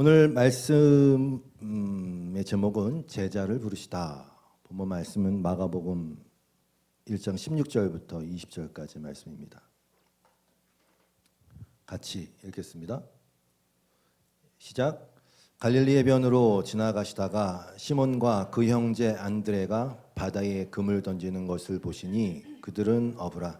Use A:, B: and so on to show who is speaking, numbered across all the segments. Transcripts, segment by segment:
A: 오늘 말씀의 제목은 제자를 부르시다. 본문 말씀은 마가복음 1장 16절부터 20절까지 말씀입니다. 같이 읽겠습니다. 시작. 갈릴리 해변으로 지나가시다가 시몬과 그 형제 안드레가 바다에 금을 던지는 것을 보시니 그들은 어부라.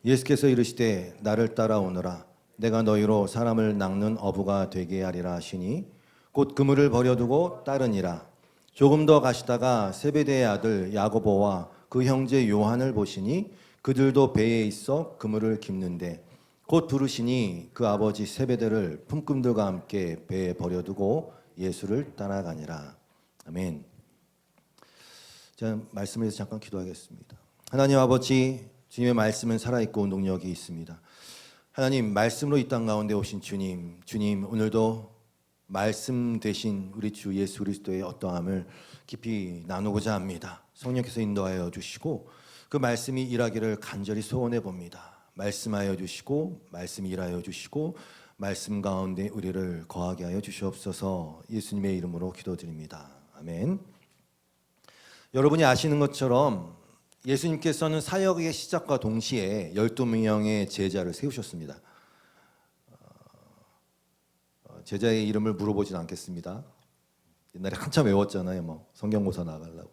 A: 예수께서 이르시되 나를 따라오너라. 내가 너희로 사람을 낚는 어부가 되게 하리라 하시니 곧 그물을 버려두고 따르니라. 조금 더 가시다가 세베대의 아들 야고보와 그 형제 요한을 보시니 그들도 배에 있어 그물을 깁는데 곧 부르시니 그 아버지 세베대를 품꾼들과 함께 배에 버려두고 예수를 따라가니라. 아멘. 자, 말씀을 위해서 잠깐 기도하겠습니다. 하나님 아버지, 주님의 말씀은 살아있고 능력이 있습니다. 하나님, 말씀으로 이 땅 가운데 오신 주님, 오늘도 말씀 대신 우리 주 예수 그리스도의 어떠함을 깊이 나누고자 합니다. 성령께서 인도하여 주시고 그 말씀이 일하기를 간절히 소원해 봅니다. 말씀하여 주시고 말씀이 일하여 주시고 말씀 가운데 우리를 거하게 하여 주시옵소서. 예수님의 이름으로 기도드립니다. 아멘. 여러분이 아시는 것처럼 예수님께서는 사역의 시작과 동시에 12명의 제자를 세우셨습니다. 제자의 이름을 물어보진 않겠습니다. 옛날에 한참 외웠잖아요. 성경고사 나가려고.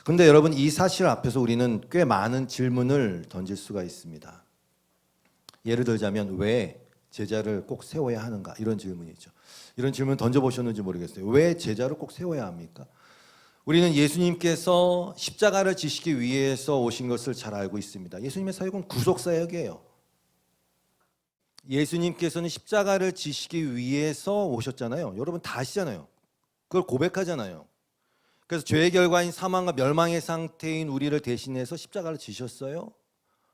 A: 그런데 여러분, 이 사실 앞에서 우리는 꽤 많은 질문을 던질 수가 있습니다. 예를 들자면 왜 제자를 꼭 세워야 하는가? 이런 질문이죠. 이런 질문 던져보셨는지 모르겠어요. 왜 제자를 꼭 세워야 합니까? 우리는 예수님께서 십자가를 지시기 위해서 오신 것을 잘 알고 있습니다. 예수님의 사역은 구속사역이에요. 예수님께서는 십자가를 지시기 위해서 오셨잖아요. 여러분 다 아시잖아요. 그걸 고백하잖아요. 그래서 죄의 결과인 사망과 멸망의 상태인 우리를 대신해서 십자가를 지셨어요.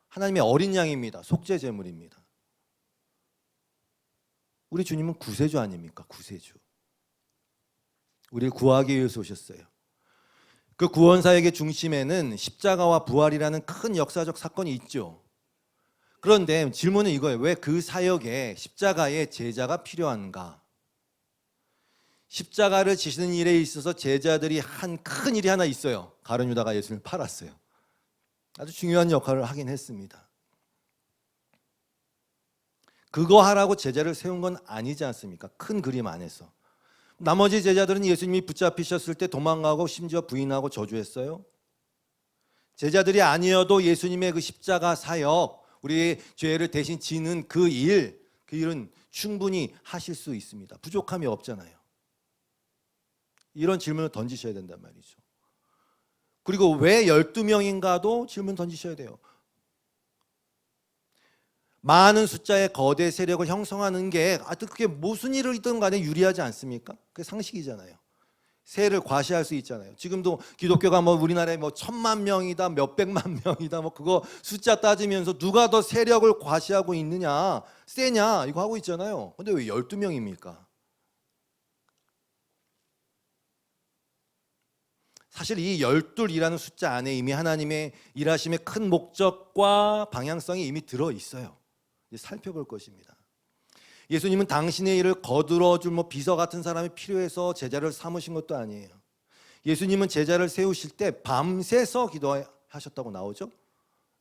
A: 하나님의 어린 양입니다. 속죄 제물입니다. 우리 주님은 구세주 아닙니까? 구세주. 우리를 구하기 위해서 오셨어요. 그 구원사역의 중심에는 십자가와 부활이라는 큰 역사적 사건이 있죠. 그런데 질문은 이거예요. 왜 그 사역에 십자가의 제자가 필요한가? 십자가를 지시는 일에 있어서 제자들이 한 큰 일이 하나 있어요. 가룟 유다가 예수님을 팔았어요. 아주 중요한 역할을 하긴 했습니다. 그거 하라고 제자를 세운 건 아니지 않습니까? 큰 그림 안에서. 나머지 제자들은 예수님이 붙잡히셨을 때 도망가고 심지어 부인하고 저주했어요. 제자들이 아니어도 예수님의 그 십자가 사역, 우리의 죄를 대신 지는 그 일은 충분히 하실 수 있습니다. 부족함이 없잖아요. 이런 질문을 던지셔야 된단 말이죠. 그리고 왜 12명인가도 질문 던지셔야 돼요. 많은 숫자의 거대 세력을 형성하는 게 그게 무슨 일을 있든 간에 유리하지 않습니까? 그게 상식이잖아요. 세를 과시할 수 있잖아요. 지금도 기독교가 우리나라에 1000만 명이다, 몇백만 명이다, 그거 숫자 따지면서 누가 더 세력을 과시하고 있느냐, 세냐, 이거 하고 있잖아요. 근데 왜 12명입니까? 사실 이 12이라는 숫자 안에 이미 하나님의 일하심의 큰 목적과 방향성이 이미 들어 있어요. 살펴볼 것입니다. 예수님은 당신의 일을 거들어줄 비서 같은 사람이 필요해서 제자를 삼으신 것도 아니에요. 예수님은 제자를 세우실 때 밤새서 기도하셨다고 나오죠.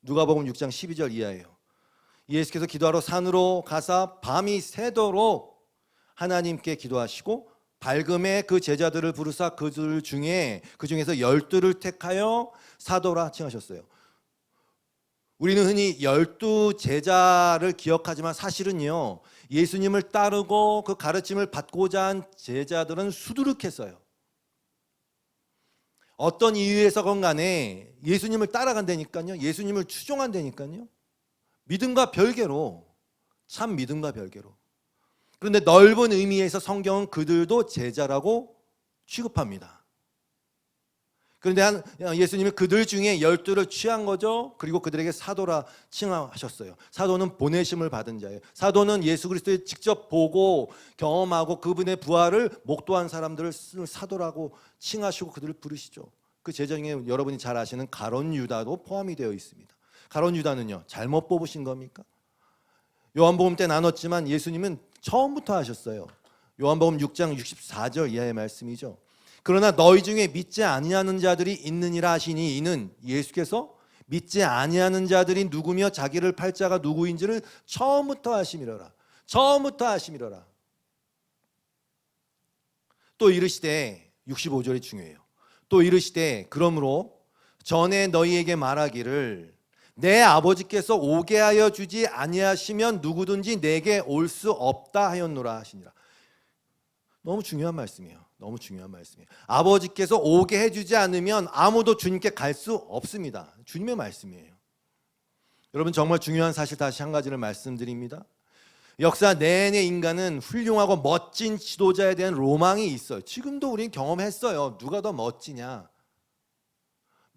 A: 누가복음 6장 12절 이하예요. 예수께서 기도하러 산으로 가사 밤이 새도록 하나님께 기도하시고 밝음에 그 제자들을 부르사 그들 중에서 12를 택하여 사도라 칭하셨어요. 우리는 흔히 12 제자를 기억하지만 사실은요, 예수님을 따르고 그 가르침을 받고자 한 제자들은 수두룩했어요. 어떤 이유에서건 간에 예수님을 따라간다니까요, 예수님을 추종한다니까요. 믿음과 별개로, 참 믿음과 별개로. 그런데 넓은 의미에서 성경은 그들도 제자라고 취급합니다. 그런데 예수님은 그들 중에 12를 취한 거죠. 그리고 그들에게 사도라 칭하셨어요. 사도는 보내심을 받은 자예요. 사도는 예수 그리스도를 직접 보고 경험하고 그분의 부활을 목도한 사람들을 사도라고 칭하시고 그들을 부르시죠. 그 제자 중에 여러분이 잘 아시는 가룟 유다도 포함이 되어 있습니다. 가룟 유다는요, 잘못 뽑으신 겁니까? 요한복음 때 나눴지만 예수님은 처음부터 하셨어요. 요한복음 6장 64절 이하의 말씀이죠. 그러나 너희 중에 믿지 아니하는 자들이 있느니라 하시니 이는 예수께서 믿지 아니하는 자들이 누구며 자기를 팔 자가 누구인지를 처음부터 아심이로라. 처음부터 아심이로라. 또 이르시되 65절이 중요해요. 또 이르시되 그러므로 전에 너희에게 말하기를 내 아버지께서 오게 하여 주지 아니하시면 누구든지 내게 올 수 없다 하였노라 하시니라. 너무 중요한 말씀이에요. 너무 중요한 말씀이에요. 아버지께서 오게 해주지 않으면 아무도 주님께 갈 수 없습니다. 주님의 말씀이에요. 여러분 정말 중요한 사실 다시 한 가지를 말씀드립니다. 역사 내내 인간은 훌륭하고 멋진 지도자에 대한 로망이 있어요. 지금도 우리는 경험했어요. 누가 더 멋지냐?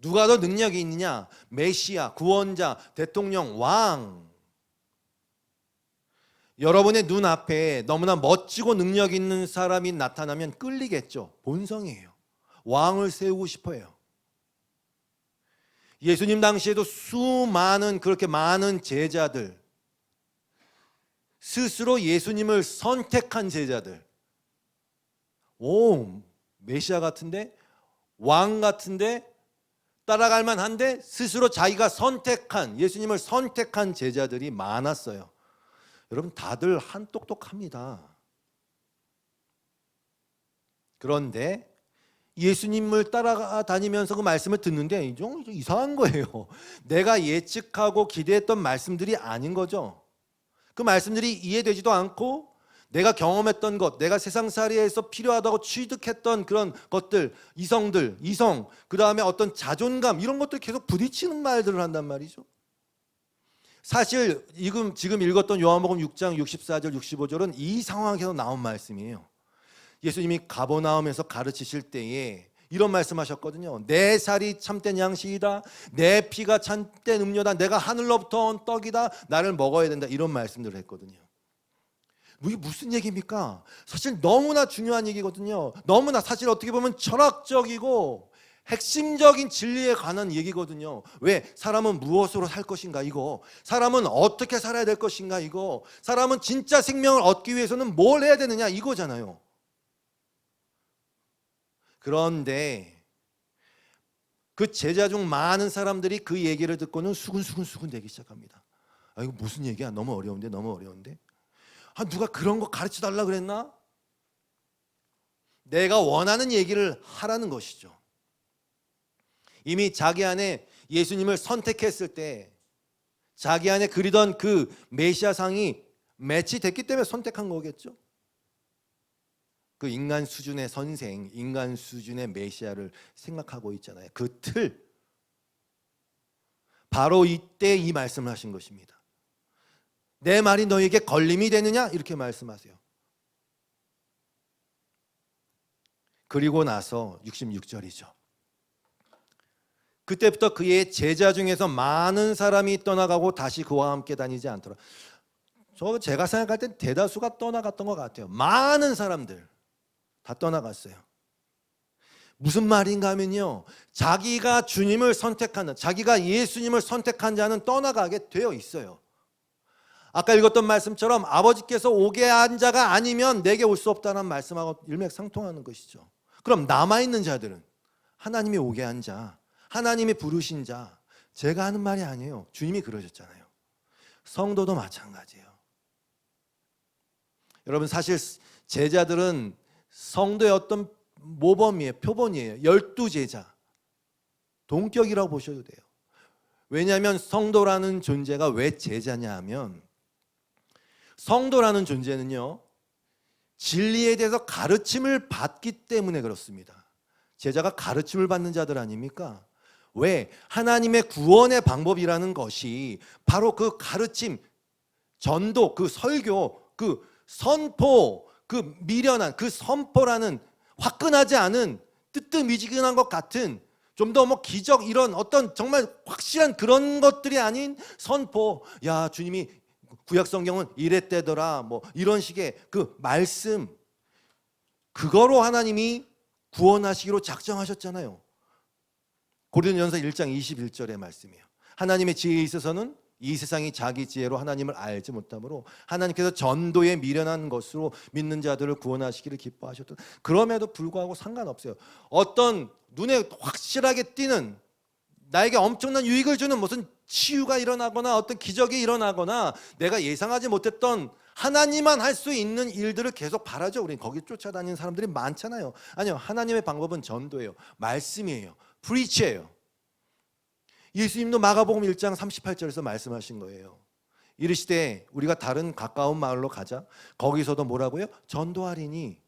A: 누가 더 능력이 있느냐? 메시아, 구원자, 대통령, 왕. 여러분의 눈앞에 너무나 멋지고 능력 있는 사람이 나타나면 끌리겠죠. 본성이에요. 왕을 세우고 싶어요. 예수님 당시에도 수많은 그렇게 많은 제자들, 스스로 예수님을 선택한 제자들, 오, 메시아 같은데, 왕 같은데, 따라갈 만한데 스스로 자기가 선택한, 예수님을 선택한 제자들이 많았어요. 여러분 다들 한똑똑합니다. 그런데 예수님을 따라다니면서 그 말씀을 듣는데 좀 이상한 거예요. 내가 예측하고 기대했던 말씀들이 아닌 거죠. 그 말씀들이 이해되지도 않고 내가 경험했던 것, 내가 세상살이에서 필요하다고 취득했던 그런 것들, 이성, 그 다음에 어떤 자존감 이런 것들 계속 부딪히는 말들을 한단 말이죠. 사실 지금 읽었던 요한복음 6장 64절 65절은 이 상황에서 나온 말씀이에요. 예수님이 가버나움에서 가르치실 때에 이런 말씀하셨거든요. 내 살이 참된 양식이다. 내 피가 참된 음료다. 내가 하늘로부터 온 떡이다. 나를 먹어야 된다. 이런 말씀들을 했거든요. 이게 무슨 얘기입니까? 사실 너무나 중요한 얘기거든요. 너무나 사실 어떻게 보면 철학적이고 핵심적인 진리에 관한 얘기거든요. 왜? 사람은 무엇으로 살 것인가 이거, 사람은 어떻게 살아야 될 것인가 이거, 사람은 진짜 생명을 얻기 위해서는 뭘 해야 되느냐 이거잖아요. 그런데 그 제자 중 많은 사람들이 그 얘기를 듣고는 수근수근 되기 시작합니다. 아, 이거 무슨 얘기야? 너무 어려운데. 아, 누가 그런 거 가르쳐 달라 그랬나? 내가 원하는 얘기를 하라는 것이죠. 이미 자기 안에 예수님을 선택했을 때 자기 안에 그리던 그 메시아상이 매치됐기 때문에 선택한 거겠죠. 그 인간 수준의 선생, 인간 수준의 메시아를 생각하고 있잖아요. 그 틀, 바로 이때 이 말씀을 하신 것입니다. 내 말이 너에게 걸림이 되느냐? 이렇게 말씀하세요. 그리고 나서 66절이죠. 그때부터 그의 제자 중에서 많은 사람이 떠나가고 다시 그와 함께 다니지 않더라. 제가 생각할 땐 대다수가 떠나갔던 것 같아요. 많은 사람들 다 떠나갔어요. 무슨 말인가 하면요, 자기가 주님을 선택하는, 자기가 예수님을 선택한 자는 떠나가게 되어 있어요. 아까 읽었던 말씀처럼 아버지께서 오게 한 자가 아니면 내게 올 수 없다는 말씀하고 일맥상통하는 것이죠. 그럼 남아있는 자들은 하나님이 오게 한 자, 하나님이 부르신 자, 제가 하는 말이 아니에요. 주님이 그러셨잖아요. 성도도 마찬가지예요. 여러분 사실 제자들은 성도의 어떤 모범이에요. 표본이에요. 12제자 동격이라고 보셔도 돼요. 왜냐하면 성도라는 존재가 왜 제자냐 하면, 성도라는 존재는요 진리에 대해서 가르침을 받기 때문에 그렇습니다. 제자가 가르침을 받는 자들 아닙니까? 왜? 하나님의 구원의 방법이라는 것이 바로 그 가르침, 전도, 그 설교, 그 선포, 그 미련한 그 선포라는 화끈하지 않은 뜨뜻미지근한 것 같은 좀 더 기적 이런 어떤 정말 확실한 그런 것들이 아닌 선포. 야, 주님이 구약 성경은 이랬대더라 이런 식의 그 말씀, 그거로 하나님이 구원하시기로 작정하셨잖아요. 고린도전서 1장 21절의 말씀이에요. 하나님의 지혜에 있어서는 이 세상이 자기 지혜로 하나님을 알지 못하므로 하나님께서 전도에 미련한 것으로 믿는 자들을 구원하시기를 기뻐하셨던. 그럼에도 불구하고 상관없어요. 어떤 눈에 확실하게 띄는, 나에게 엄청난 유익을 주는 무슨 치유가 일어나거나 어떤 기적이 일어나거나 내가 예상하지 못했던 하나님만 할 수 있는 일들을 계속 바라죠. 우리는 거기 쫓아다니는 사람들이 많잖아요. 아니요, 하나님의 방법은 전도예요. 말씀이에요. 프리치예요. 예수님도 마가복음 1장 38절에서 말씀하신 거예요. 이르시되 우리가 다른 가까운 마을로 가자. 거기서도 뭐라고요? 전도하리니.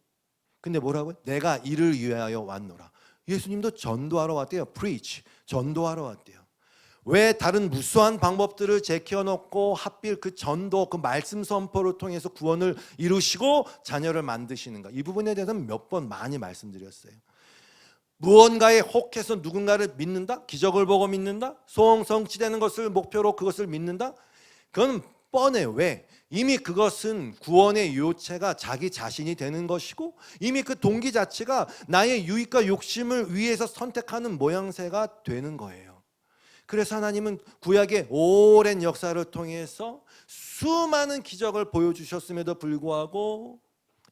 A: 근데 뭐라고요? 내가 이를 위하여 왔노라. 예수님도 전도하러 왔대요. preach, 전도하러 왔대요. 왜 다른 무수한 방법들을 제껴놓고 하필 그 전도, 그 말씀 선포를 통해서 구원을 이루시고 자녀를 만드시는가? 이 부분에 대해서는 몇 번 많이 말씀드렸어요. 무언가에 혹해서 누군가를 믿는다? 기적을 보고 믿는다? 소원 성취되는 것을 목표로 그것을 믿는다? 그건 뻔해요. 왜? 이미 그것은 구원의 요체가 자기 자신이 되는 것이고 이미 그 동기 자체가 나의 유익과 욕심을 위해서 선택하는 모양새가 되는 거예요. 그래서 하나님은 구약의 오랜 역사를 통해서 수많은 기적을 보여주셨음에도 불구하고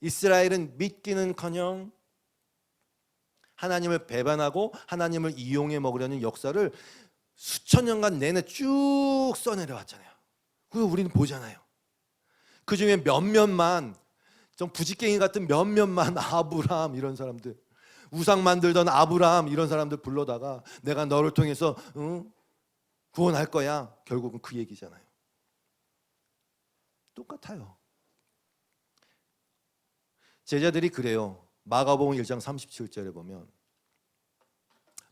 A: 이스라엘은 믿기는커녕 하나님을 배반하고 하나님을 이용해 먹으려는 역사를 수천 년간 내내 쭉 써내려왔잖아요. 그거 우리는 보잖아요. 그 중에 몇몇만, 좀 부지깽이 같은 몇몇만, 아브라함 이런 사람들, 우상 만들던 아브라함 이런 사람들 불러다가 내가 너를 통해서 구원할 거야. 결국은 그 얘기잖아요. 똑같아요. 제자들이 그래요. 마가복음 1장 37절에 보면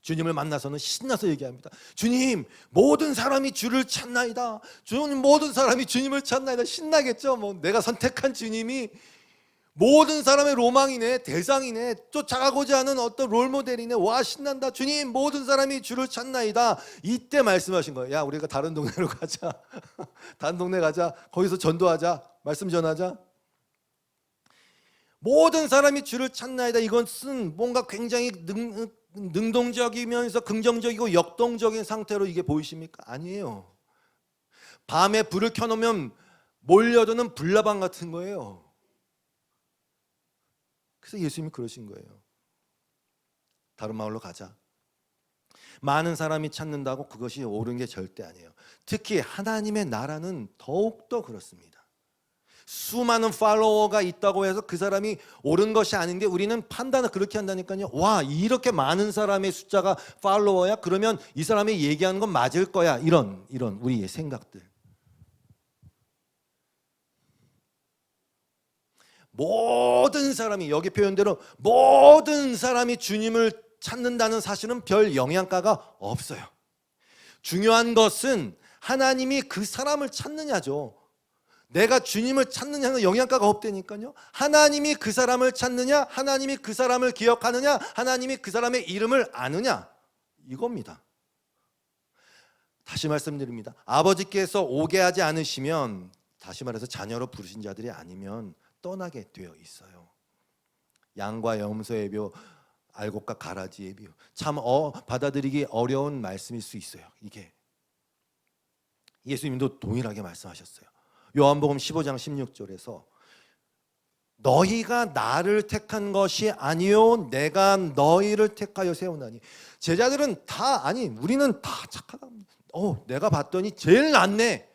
A: 주님을 만나서는 신나서 얘기합니다. 주님, 모든 사람이 주를 찾나이다. 주님, 모든 사람이 주님을 찾나이다. 신나겠죠. 뭐 내가 선택한 주님이 모든 사람의 로망이네, 대상이네, 쫓아가고자 하는 어떤 롤모델이네. 와, 신난다. 주님, 모든 사람이 주를 찾나이다. 이때 말씀하신 거예요. 야, 우리가 다른 동네로 가자. 다른 동네 가자. 거기서 전도하자. 말씀 전하자. 모든 사람이 주를 찾나이다. 이것은 뭔가 굉장히 능동적이면서 긍정적이고 역동적인 상태로 이게 보이십니까? 아니에요. 밤에 불을 켜놓으면 몰려드는 불나방 같은 거예요. 그래서 예수님이 그러신 거예요. 다른 마을로 가자. 많은 사람이 찾는다고 그것이 옳은 게 절대 아니에요. 특히 하나님의 나라는 더욱더 그렇습니다. 수많은 팔로워가 있다고 해서 그 사람이 옳은 것이 아닌데 우리는 판단을 그렇게 한다니까요. 와, 이렇게 많은 사람의 숫자가 팔로워야? 그러면 이 사람이 얘기하는 건 맞을 거야. 이런 우리의 생각들. 모든 사람이, 여기 표현대로 모든 사람이 주님을 찾는다는 사실은 별 영향가가 없어요. 중요한 것은 하나님이 그 사람을 찾느냐죠. 내가 주님을 찾느냐는 영향가가 없다니까요. 하나님이 그 사람을 찾느냐, 하나님이 그 사람을 기억하느냐, 하나님이 그 사람의 이름을 아느냐, 이겁니다. 다시 말씀드립니다. 아버지께서 오게 하지 않으시면, 다시 말해서 자녀로 부르신 자들이 아니면 떠나게 되어 있어요. 양과 염소의 묘, 알곡과 가라지의 묘. 참 받아들이기 어려운 말씀일 수 있어요. 이게 예수님도 동일하게 말씀하셨어요. 요한복음 15장 16절에서 너희가 나를 택한 것이 아니요 내가 너희를 택하여 세우나니. 제자들은 다, 아니 우리는 다 착하다. 내가 봤더니 제일 낫네.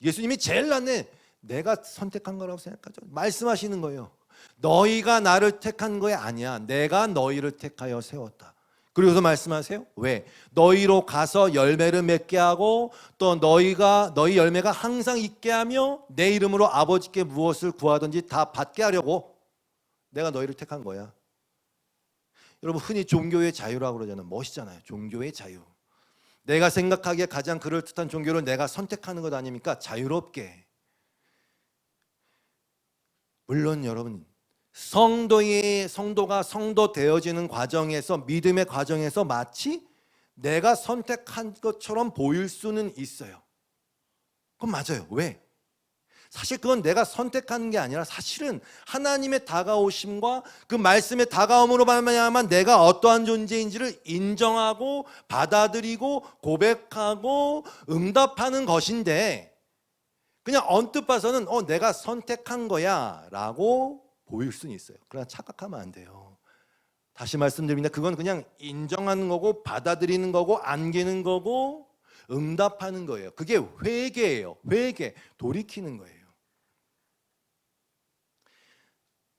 A: 예수님이 제일 낫네. 내가 선택한 거라고 생각하죠. 말씀하시는 거예요. 너희가 나를 택한 거 아니야. 내가 너희를 택하여 세웠다. 그리고서 말씀하세요. 왜? 너희로 가서 열매를 맺게 하고 또 너희 열매가 항상 있게 하며 내 이름으로 아버지께 무엇을 구하든지 다 받게 하려고 내가 너희를 택한 거야. 여러분, 흔히 종교의 자유라고 그러잖아요. 멋있잖아요. 종교의 자유. 내가 생각하기에 가장 그럴듯한 종교를 내가 선택하는 것 아닙니까? 자유롭게. 물론 여러분, 성도가 성도 되어지는 과정에서, 믿음의 과정에서 마치 내가 선택한 것처럼 보일 수는 있어요. 그건 맞아요. 왜? 사실 그건 내가 선택하는 게 아니라 사실은 하나님의 다가오심과 그 말씀의 다가옴으로 말미암아 내가 어떠한 존재인지를 인정하고 받아들이고 고백하고 응답하는 것인데, 그냥 언뜻 봐서는 내가 선택한 거야 라고 보일 수는 있어요. 그러나 착각하면 안 돼요. 다시 말씀드립니다. 그건 그냥 인정하는 거고 받아들이는 거고 안기는 거고 응답하는 거예요. 그게 회개예요. 회개, 돌이키는 거예요.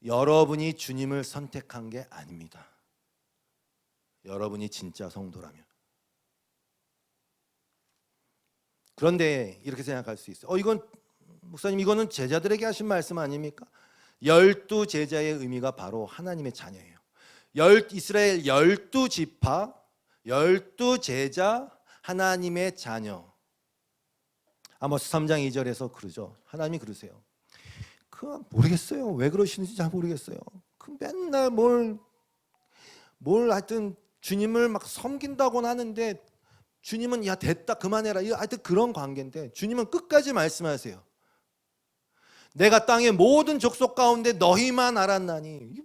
A: 여러분이 주님을 선택한 게 아닙니다. 여러분이 진짜 성도라면. 그런데 이렇게 생각할 수 있어요. 이건 목사님, 이거는 제자들에게 하신 말씀 아닙니까? 12 제자의 의미가 바로 하나님의 자녀예요. 이스라엘 12지파, 12 제자, 하나님의 자녀. 아모스 3장 2절에서 그러죠. 하나님이 그러세요. 모르겠어요. 왜 그러시는지 잘 모르겠어요. 맨날 뭘 하여튼 주님을 막 섬긴다고는 하는데, 주님은 야 됐다 그만해라, 하여튼 그런 관계인데, 주님은 끝까지 말씀하세요. 내가 땅의 모든 족속 가운데 너희만 알았나니.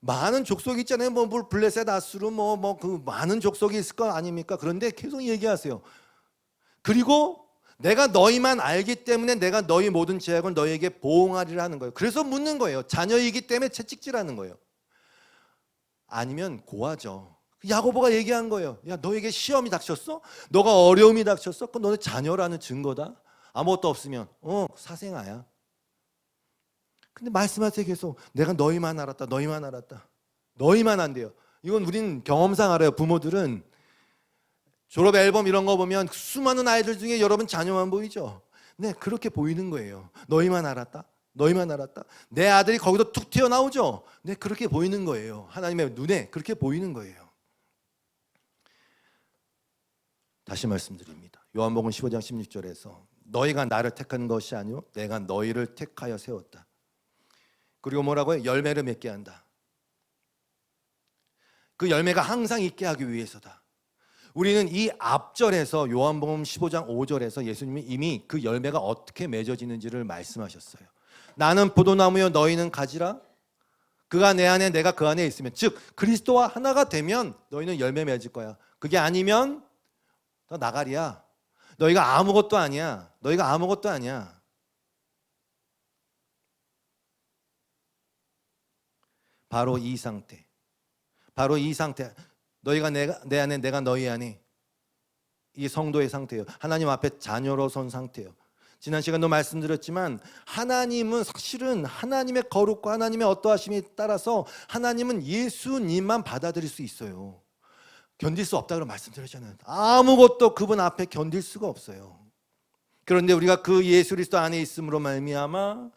A: 많은 족속이 있잖아요. 블레셋, 아수르, 그 많은 족속이 있을 거 아닙니까? 그런데 계속 얘기하세요. 그리고 내가 너희만 알기 때문에 내가 너희 모든 죄악을 너희에게 보응하리라 하는 거예요. 그래서 묻는 거예요. 자녀이기 때문에 채찍질하는 거예요. 아니면 고하죠. 야고보가 얘기한 거예요. 야, 너에게 시험이 닥쳤어? 너가 어려움이 닥쳤어? 그건 너네 자녀라는 증거다. 아무것도 없으면 사생아야. 근데 말씀하세요. 계속 내가 너희만 알았다, 너희만 알았다. 너희만 안 돼요. 이건 우린 경험상 알아요. 부모들은 졸업 앨범 이런 거 보면 수많은 아이들 중에 여러분 자녀만 보이죠. 네, 그렇게 보이는 거예요. 너희만 알았다, 너희만 알았다. 내 아들이 거기서 툭 튀어나오죠. 네, 그렇게 보이는 거예요. 하나님의 눈에 그렇게 보이는 거예요. 다시 말씀드립니다. 요한복음 15장 16절에서 너희가 나를 택한 것이 아니요 내가 너희를 택하여 세웠다. 그리고 뭐라고요? 열매를 맺게 한다. 그 열매가 항상 있게 하기 위해서다. 우리는 이 앞절에서 요한복음 15장 5절에서 예수님이 이미 그 열매가 어떻게 맺어지는지를 말씀하셨어요. 나는 포도나무요 너희는 가지라. 그가 내 안에 내가 그 안에 있으면, 즉 그리스도와 하나가 되면 너희는 열매 맺을 거야. 그게 아니면 너 나가리야. 너희가 아무것도 아니야. 너희가 아무것도 아니야. 바로 이 상태. 바로 이 상태. 너희가 내 안에 내가 너희 안에, 이 성도의 상태예요. 하나님 앞에 자녀로 선 상태예요. 지난 시간도 말씀드렸지만 하나님은 사실은 하나님의 거룩과 하나님의 어떠하심에 따라서 하나님은 예수님만 받아들일 수 있어요. 견딜 수 없다고 말씀드렸잖아요. 아무것도 그분 앞에 견딜 수가 없어요. 그런데 우리가 그 예수 그리스도 안에 있음으로 말미암아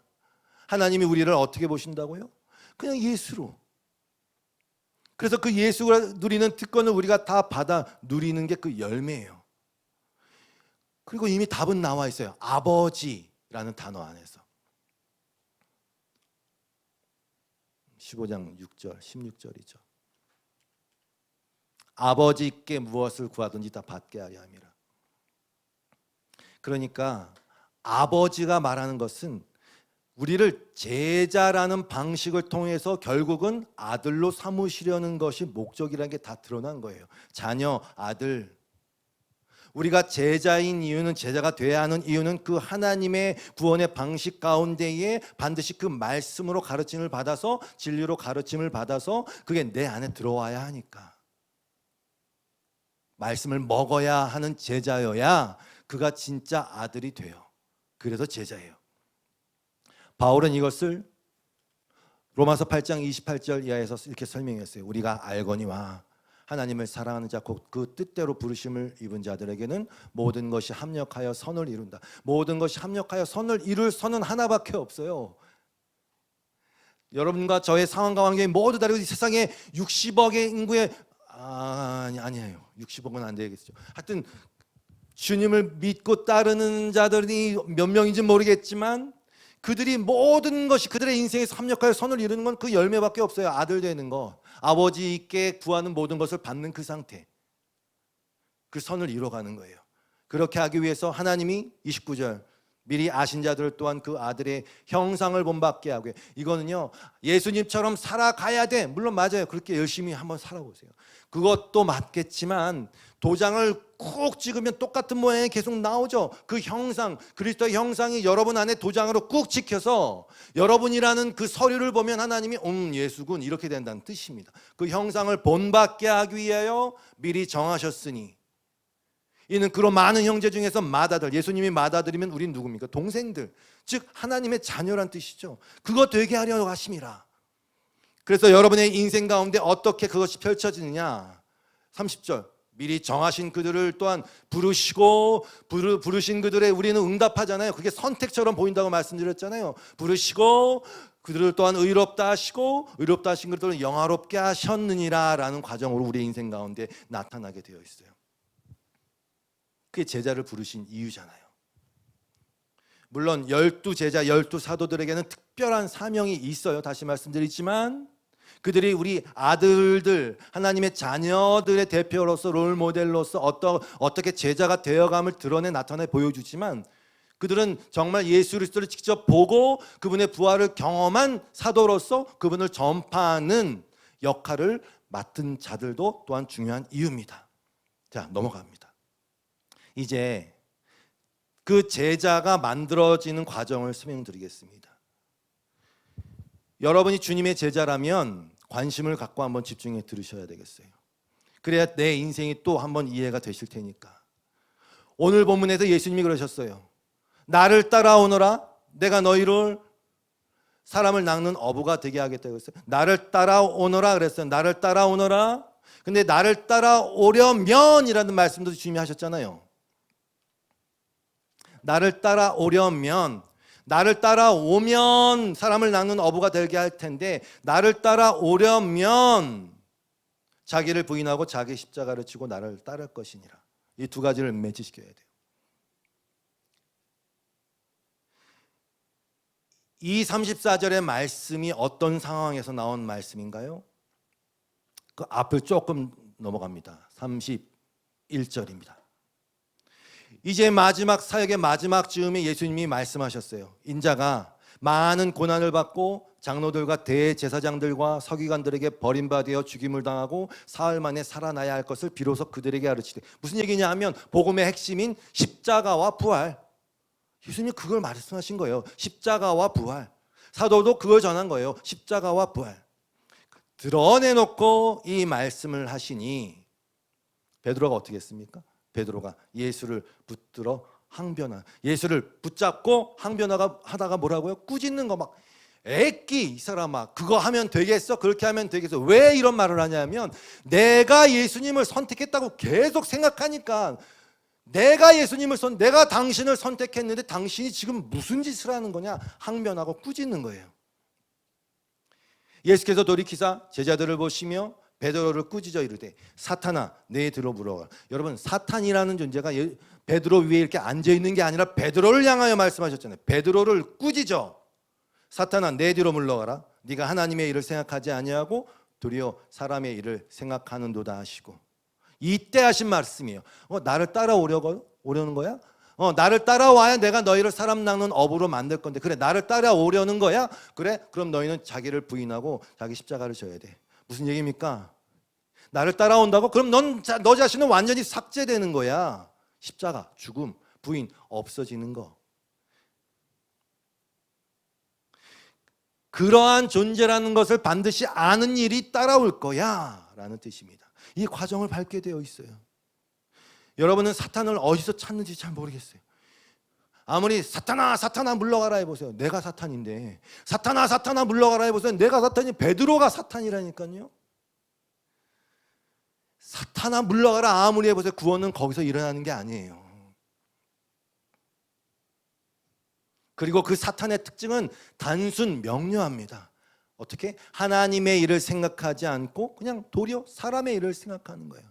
A: 하나님이 우리를 어떻게 보신다고요? 그냥 예수로. 그래서 그 예수가 누리는 특권을 우리가 다 받아 누리는 게 그 열매예요. 그리고 이미 답은 나와 있어요. 아버지라는 단어 안에서. 15장 6절, 16절이죠. 아버지께 무엇을 구하든지 다 받게 하려 함이라. 그러니까 아버지가 말하는 것은 우리를 제자라는 방식을 통해서 결국은 아들로 삼으시려는 것이 목적이라는 게 다 드러난 거예요. 자녀, 아들. 우리가 제자인 이유는, 제자가 돼야 하는 이유는 그 하나님의 구원의 방식 가운데에 반드시 그 말씀으로 가르침을 받아서, 진리로 가르침을 받아서 그게 내 안에 들어와야 하니까. 말씀을 먹어야 하는 제자여야 그가 진짜 아들이 돼요. 그래서 제자예요. 바울은 이것을 로마서 8장 28절 이하에서 이렇게 설명했어요. 우리가 알거니와 하나님을 사랑하는 자 곧 그 뜻대로 부르심을 입은 자들에게는 모든 것이 합력하여 선을 이룬다. 모든 것이 합력하여 선을 이룰 선은 하나밖에 없어요. 여러분과 저의 상황과 환경이 모두 다르고 이 세상에 60억의 인구의 아니에요. 60억은 안 되겠죠. 하여튼 주님을 믿고 따르는 자들이 몇 명인지 모르겠지만 그들이 모든 것이 그들의 인생에서 합력하여 선을 이루는 건 그 열매밖에 없어요. 아들 되는 거, 아버지께 구하는 모든 것을 받는 그 상태, 그 선을 이뤄가는 거예요. 그렇게 하기 위해서 하나님이 29절 미리 아신 자들 또한 그 아들의 형상을 본받게 하고, 이거는요 예수님처럼 살아가야 돼. 물론 맞아요. 그렇게 열심히 한번 살아보세요. 그것도 맞겠지만 도장을 꾹 찍으면 똑같은 모양이 계속 나오죠. 그 형상, 그리스도의 형상이 여러분 안에 도장으로 꾹 찍혀서 여러분이라는 그 서류를 보면 하나님이 예수군 이렇게 된다는 뜻입니다. 그 형상을 본받게 하기 위하여 미리 정하셨으니, 이는 그런 많은 형제 중에서 맏아들, 예수님이 맏아들이면 우린 누굽니까? 동생들, 즉 하나님의 자녀란 뜻이죠. 그거 되게 하려고 하심이라. 그래서 여러분의 인생 가운데 어떻게 그것이 펼쳐지느냐, 30절, 미리 정하신 그들을 또한 부르시고, 부르신 그들의 우리는 응답하잖아요. 그게 선택처럼 보인다고 말씀드렸잖아요. 부르시고 그들을 또한 의롭다 하시고, 의롭다 하신 그들을 영화롭게 하셨느니라 라는 과정으로 우리의 인생 가운데 나타나게 되어 있어요. 그게 제자를 부르신 이유잖아요. 물론 12제자, 12사도들에게는 특별한 사명이 있어요. 다시 말씀드리지만 그들이 우리 아들들, 하나님의 자녀들의 대표로서, 롤모델로서 어떻게 제자가 되어감을 드러내 나타내 보여주지만, 그들은 정말 예수 그리스도를 직접 보고 그분의 부활을 경험한 사도로서 그분을 전파하는 역할을 맡은 자들도 또한 중요한 이유입니다. 자, 넘어갑니다. 이제 그 제자가 만들어지는 과정을 설명드리겠습니다. 여러분이 주님의 제자라면 관심을 갖고 한번 집중해 들으셔야 되겠어요. 그래야 내 인생이 또 한번 이해가 되실 테니까. 오늘 본문에서 예수님이 그러셨어요. 나를 따라오너라. 내가 너희를 사람을 낚는 어부가 되게 하겠다고 했어요. 나를 따라오너라 그랬어요. 나를 따라오너라. 근데 나를 따라오려면이라는 말씀도 주님이 하셨잖아요. 나를 따라오려면, 나를 따라오면 사람을 낚는 어부가 되게 할 텐데, 나를 따라오려면 자기를 부인하고 자기 십자가를 지고 나를 따를 것이니라. 이 두 가지를 매치시켜야 돼요. 이 34절의 말씀이 어떤 상황에서 나온 말씀인가요? 그 앞을 조금 넘어갑니다. 31절입니다. 이제 마지막 사역의 마지막 즈음에 예수님이 말씀하셨어요. 인자가 많은 고난을 받고 장로들과 대제사장들과 서기관들에게 버림받아 죽임을 당하고 사흘 만에 살아나야 할 것을 비로소 그들에게 가르치되, 무슨 얘기냐 하면 복음의 핵심인 십자가와 부활, 예수님이 그걸 말씀하신 거예요. 십자가와 부활. 사도도 그걸 전한 거예요. 십자가와 부활 드러내놓고 이 말씀을 하시니, 베드로가 어떻게 했습니까? 베드로가 예수를 붙들어 항변하, 예수를 붙잡고 항변하다가 뭐라고요? 꾸짖는 거, 막 애끼, 이 사람아 그거 하면 되겠어? 그렇게 하면 되겠어? 왜 이런 말을 하냐면, 내가 예수님을 선택했다고 계속 생각하니까, 내가 당신을 선택했는데 당신이 지금 무슨 짓을 하는 거냐? 항변하고 꾸짖는 거예요. 예수께서 돌이키사 제자들을 보시며 베드로를 꾸짖어 이르되, 사탄아 내 뒤로 물러가라. 여러분, 사탄이라는 존재가 베드로 위에 이렇게 앉아 있는 게 아니라 베드로를 향하여 말씀하셨잖아요. 베드로를 꾸짖어, 사탄아 내 뒤로 물러가라. 네가 하나님의 일을 생각하지 아니하고 도리어 사람의 일을 생각하는도다 하시고, 이때 하신 말씀이에요. 나를 따라오려는 거야? 나를 따라와야 내가 너희를 사람 낚는 어부로 만들 건데, 그래 나를 따라오려는 거야? 그래 그럼 너희는 자기를 부인하고 자기 십자가를 져야 돼. 무슨 얘기입니까? 나를 따라온다고? 그럼 너 자신은 완전히 삭제되는 거야. 십자가, 죽음, 부인 없어지는 거. 그러한 존재라는 것을 반드시 아는 일이 따라올 거야 라는 뜻입니다. 이 과정을 밟게 되어 있어요. 여러분은 사탄을 어디서 찾는지 잘 모르겠어요. 아무리 사탄아 사탄아 물러가라 해보세요. 내가 사탄인데. 사탄아 사탄아 물러가라 해보세요. 내가 사탄이, 베드로가 사탄이라니까요. 사탄아 물러가라 아무리 해보세요. 구원은 거기서 일어나는 게 아니에요. 그리고 그 사탄의 특징은 단순 명료합니다. 어떻게? 하나님의 일을 생각하지 않고 그냥 도리어 사람의 일을 생각하는 거예요.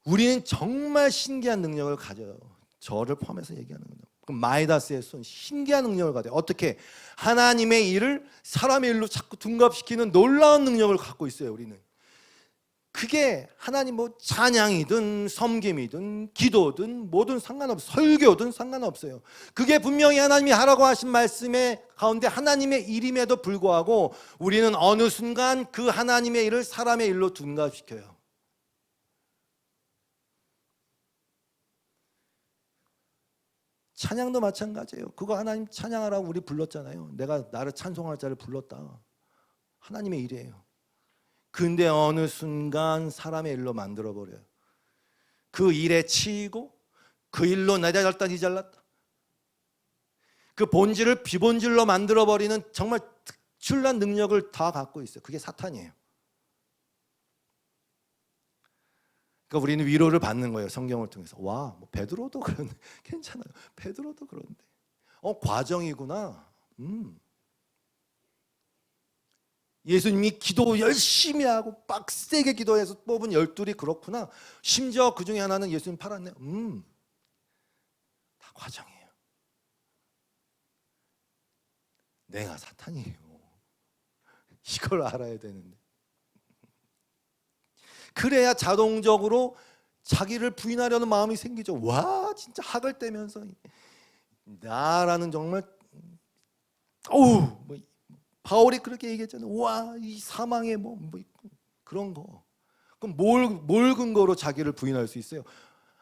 A: 우리는 정말 신기한 능력을 가져요. 저를 포함해서 얘기하는 거예요. 마이다스의 손, 신기한 능력을 가져요. 어떻게? 하나님의 일을 사람의 일로 자꾸 둔갑시키는 놀라운 능력을 갖고 있어요. 우리는 그게 하나님 뭐 찬양이든 섬김이든 기도든 뭐든 상관없어요. 설교든 상관없어요. 그게 분명히 하나님이 하라고 하신 말씀의 가운데 하나님의 일임에도 불구하고 우리는 어느 순간 그 하나님의 일을 사람의 일로 둔갑시켜요. 찬양도 마찬가지예요. 그거 하나님 찬양하라고 우리 불렀잖아요. 내가 나를 찬송할 자를 불렀다. 하나님의 일이에요. 근데 어느 순간 사람의 일로 만들어버려요. 그 일에 치이고 그 일로 나 잘났다 니 잘났다. 그 본질을 비본질로 만들어버리는 정말 특출난 능력을 다 갖고 있어요. 그게 사탄이에요. 그러니까 우리는 위로를 받는 거예요. 성경을 통해서. 와, 뭐 베드로도 그런데 괜찮아요. 베드로도 그런데. 과정이구나. 예수님이 기도 열심히 하고 빡세게 기도해서 뽑은 12이 그렇구나. 심지어 그 중에 하나는 예수님 팔았네. 다 과정이에요. 내가 사탄이에요. 이걸 알아야 되는데. 그래야 자동적으로 자기를 부인하려는 마음이 생기죠. 와, 진짜 학을 떼면서 나라는 정말 뭐 바울이 그렇게 얘기했잖아요. 와, 이 사망의 뭐 그런 거. 그럼 뭘 근거로 자기를 부인할 수 있어요?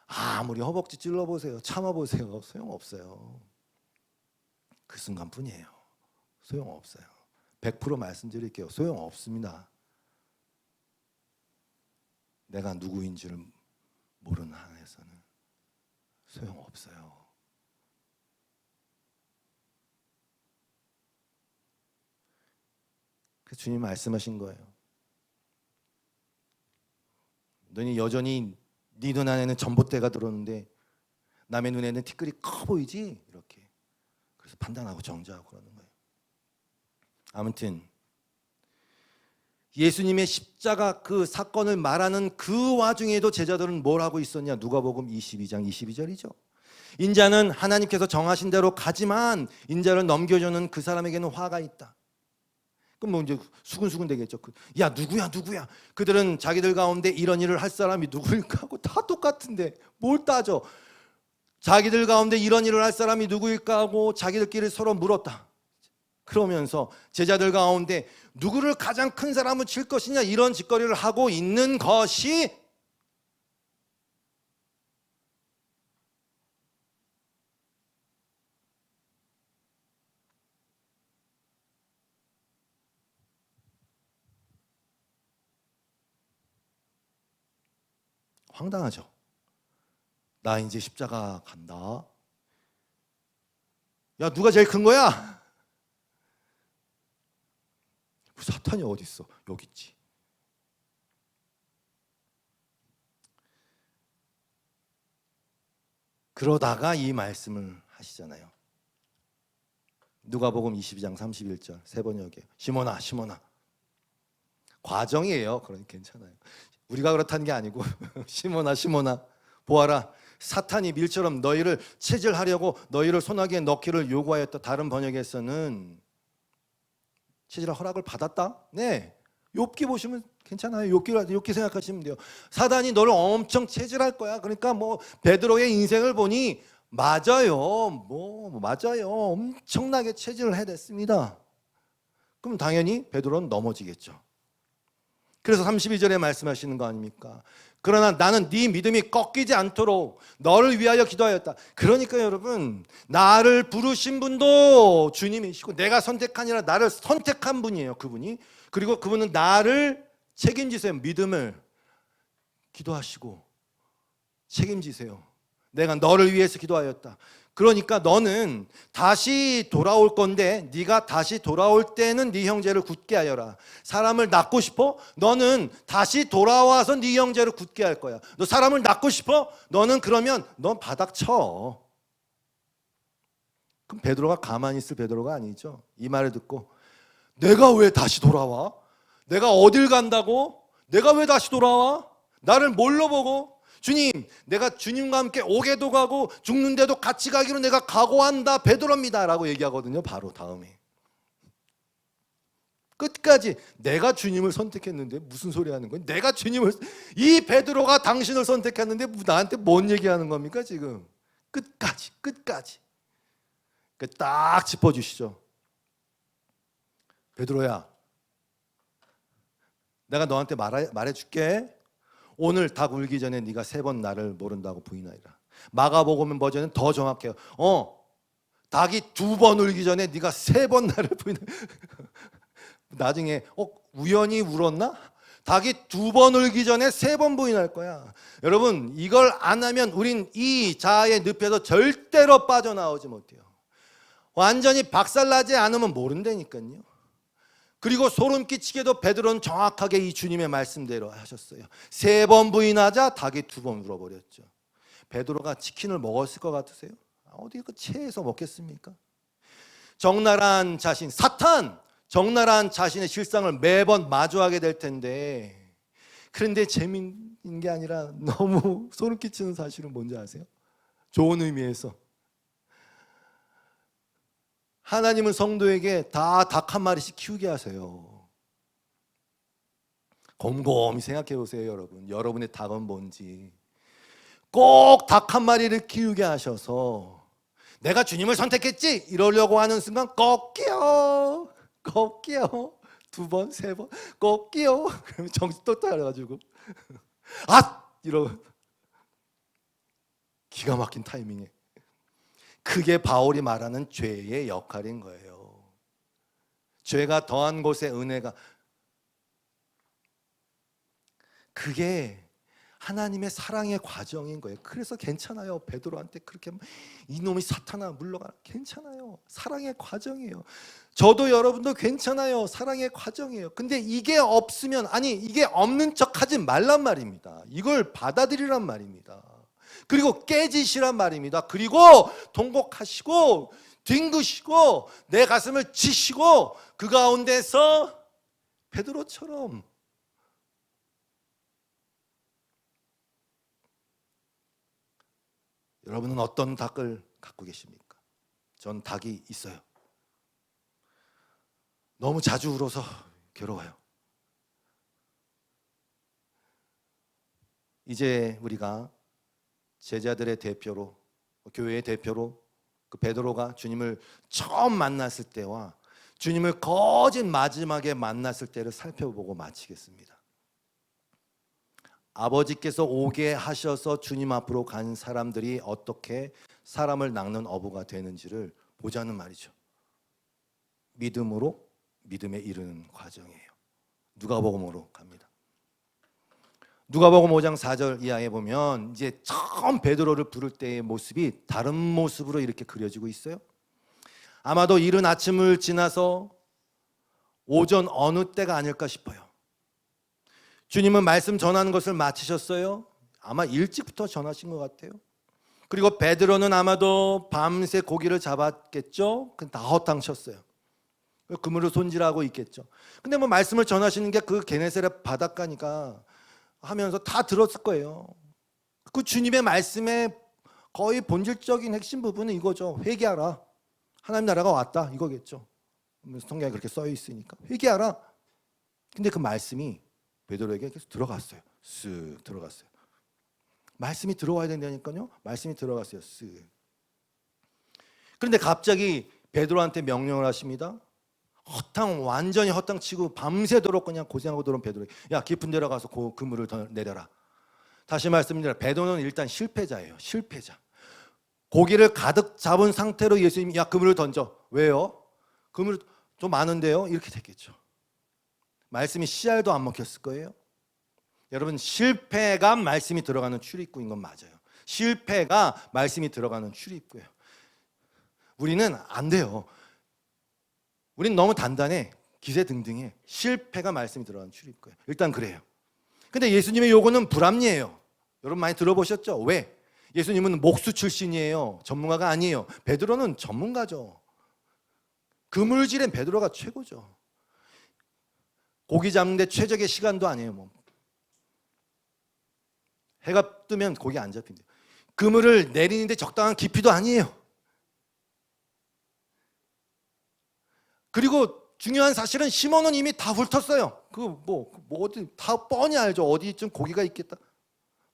A: 아무리 허벅지 찔러보세요. 참아보세요. 소용없어요. 그 순간뿐이에요. 소용없어요. 100% 말씀드릴게요. 소용없습니다. 내가 누구인지를 모르는 한에서는 소용없어요. 그래서 주님 말씀하신 거예요. 너희 여전히 네 눈 안에는 전봇대가 들었는데 남의 눈에는 티끌이 커 보이지? 이렇게. 그래서 판단하고 정죄하고 그러는 거예요. 아무튼 예수님의 십자가 그 사건을 말하는 그 와중에도 제자들은 뭘 하고 있었냐? 누가복음 22장 22절이죠. 인자는 하나님께서 정하신 대로 가지만 인자를 넘겨주는 그 사람에게는 화가 있다. 그럼 뭐 이제 수근수근 되겠죠. 야, 누구야? 그들은 자기들 가운데 이런 일을 할 사람이 누구일까 하고 다 똑같은데 뭘 따져? 자기들 가운데 이런 일을 할 사람이 누구일까 하고 자기들끼리 서로 물었다. 그러면서 제자들 가운데 누구를 가장 큰 사람으로 칠 것이냐 이런 짓거리를 하고 있는 것이 황당하죠. 나 이제 십자가 간다. 야, 누가 제일 큰 거야? 사탄이 어디 있어? 여기 있지. 그러다가 이 말씀을 하시잖아요. 누가복음 22장 31절 세 번역에 시몬아 시몬아. 과정이에요. 그러니 괜찮아요. 우리가 그렇다는 게 아니고 시몬아 시몬아 보아라, 사탄이 밀처럼 너희를 체질하려고 너희를 소나기에 넣기를 요구하였다. 다른 번역에서는 체질할 허락을 받았다. 네, 욥기 보시면 괜찮아요. 욥기 생각하시면 돼요. 사단이 너를 엄청 체질할 거야. 그러니까 뭐 베드로의 인생을 보니 맞아요. 맞아요. 엄청나게 체질을 해댔습니다. 그럼 당연히 베드로는 넘어지겠죠. 그래서 32절에 말씀하시는 거 아닙니까? 그러나 나는 네 믿음이 꺾이지 않도록 너를 위하여 기도하였다. 그러니까 여러분, 나를 부르신 분도 주님이시고 내가 선택하니라 나를 선택한 분이에요. 그분이. 그리고 그분은 나를 책임지세요. 믿음을 기도하시고 책임지세요. 내가 너를 위해서 기도하였다. 그러니까 너는 다시 돌아올 건데 네가 다시 돌아올 때는 네 형제를 굳게 하여라. 사람을 낳고 싶어? 너는 다시 돌아와서 네 형제를 굳게 할 거야. 너 사람을 낳고 싶어? 너는 그러면 넌 바닥 쳐. 그럼 베드로가 가만히 있을 베드로가 아니죠. 이 말을 듣고 내가 왜 다시 돌아와? 내가 어딜 간다고? 내가 왜 다시 돌아와? 나를 뭘로 보고? 주님, 내가 주님과 함께 오게도 가고 죽는데도 같이 가기로 내가 각오한다. 베드로입니다 라고 얘기하거든요. 바로 다음에. 끝까지 내가 주님을 선택했는데 무슨 소리 하는 거야? 내가 주님을, 이 베드로가 당신을 선택했는데 나한테 뭔 얘기하는 겁니까 지금? 끝까지 딱 짚어주시죠. 베드로야, 내가 너한테 말해줄게. 오늘 닭 울기 전에 네가 3번 나를 모른다고 부인하리라. 마가복음 버전은 더 정확해요. 닭이 2번 울기 전에 네가 3번 나를 부인하리라. 나중에 우연히 울었나? 닭이 2번 울기 전에 3번 부인할 거야. 여러분, 이걸 안 하면 우린 이 자아의 늪에서 절대로 빠져나오지 못해요. 완전히 박살나지 않으면 모른다니까요. 그리고 소름 끼치게도 베드로는 정확하게 이 주님의 말씀대로 하셨어요. 3번 부인하자 닭이 2번 울어버렸죠. 베드로가 치킨을 먹었을 것 같으세요? 어디 그 체에서 먹겠습니까? 적나라한 자신, 사탄! 적나라한 자신의 실상을 매번 마주하게 될 텐데, 그런데 재미있는 게 아니라 너무 소름 끼치는 사실은 뭔지 아세요? 좋은 의미에서 하나님은 성도에게 다 닭 한 마리씩 키우게 하세요. 곰곰이 생각해 보세요. 여러분의 닭은 뭔지. 꼭 닭 한 마리를 키우게 하셔서 내가 주님을 선택했지 이러려고 하는 순간 꺾여 2번 3번 꺾여. 그러면 정신 똑 차려가지고 이러고 기가 막힌 타이밍에, 그게 바울이 말하는 죄의 역할인 거예요. 죄가 더한 곳에 은혜가, 그게 하나님의 사랑의 과정인 거예요. 그래서 괜찮아요. 베드로한테 그렇게 이놈이 사탄아 물러가라, 괜찮아요. 사랑의 과정이에요. 저도 여러분도 괜찮아요. 사랑의 과정이에요. 근데 이게 없으면, 아니 이게 없는 척 하지 말란 말입니다. 이걸 받아들이란 말입니다. 그리고 깨지시란 말입니다. 그리고 통곡하시고 뒹구시고 내 가슴을 치시고 그 가운데서 베드로처럼 여러분은 어떤 닭을 갖고 계십니까? 전 닭이 있어요. 너무 자주 울어서 괴로워요. 이제 우리가 제자들의 대표로, 교회의 대표로 그 베드로가 주님을 처음 만났을 때와 주님을 거짓 마지막에 만났을 때를 살펴보고 마치겠습니다. 아버지께서 오게 하셔서 주님 앞으로 간 사람들이 어떻게 사람을 낚는 어부가 되는지를 보자는 말이죠. 믿음으로 믿음에 이르는 과정이에요. 누가복음으로 갑니다. 누가복음 5장 4절 이하에 보면 이제 처음 베드로를 부를 때의 모습이 다른 모습으로 이렇게 그려지고 있어요. 아마도 이른 아침을 지나서 오전 어느 때가 아닐까 싶어요. 주님은 말씀 전하는 것을 마치셨어요. 아마 일찍부터 전하신 것 같아요. 그리고 베드로는 아마도 밤새 고기를 잡았겠죠. 다 허탕쳤어요. 그물을 손질하고 있겠죠. 근데 뭐 말씀을 전하시는 게 그 게네사렛 바닷가니까 하면서 다 들었을 거예요. 그 주님의 말씀의 거의 본질적인 핵심 부분은 이거죠. 회개하라. 하나님 나라가 왔다 이거겠죠. 성경에 그렇게 써 있으니까 회개하라. 근데 그 말씀이 베드로에게 계속 들어갔어요. 쓱 들어갔어요. 말씀이 들어와야 된다니까요. 말씀이 들어갔어요. 쓱. 그런데 갑자기 베드로한테 명령을 하십니다. 완전히 허탕치고 밤새도록 그냥 고생하고 들어온 베드로에게, 야 깊은 데로 가서 그물을 더 내려라. 다시 말씀드립니다. 베드로는 일단 실패자예요. 실패자. 고기를 가득 잡은 상태로 예수님이 야 그물을 던져. 왜요? 그물 좀 많은데요? 이렇게 됐겠죠. 말씀이 씨알도 안 먹혔을 거예요. 여러분, 실패가 말씀이 들어가는 출입구인 건 맞아요. 실패가 말씀이 들어가는 출입구예요. 우리는 안 돼요. 우린 너무 단단해. 기세등등해. 실패가 말씀이 들어가는 출입구예요. 일단 그래요. 근데 예수님의 요구는 불합리해요. 여러분 많이 들어보셨죠? 왜? 예수님은 목수 출신이에요. 전문가가 아니에요. 베드로는 전문가죠. 그물질엔 베드로가 최고죠. 고기 잡는데 최적의 시간도 아니에요. 뭐. 해가 뜨면 고기 안 잡힌대요. 그물을 내리는데 적당한 깊이도 아니에요. 그리고 중요한 사실은 시몬은 이미 다 훑었어요. 어디 다 뻔히 알죠. 어디쯤 고기가 있겠다.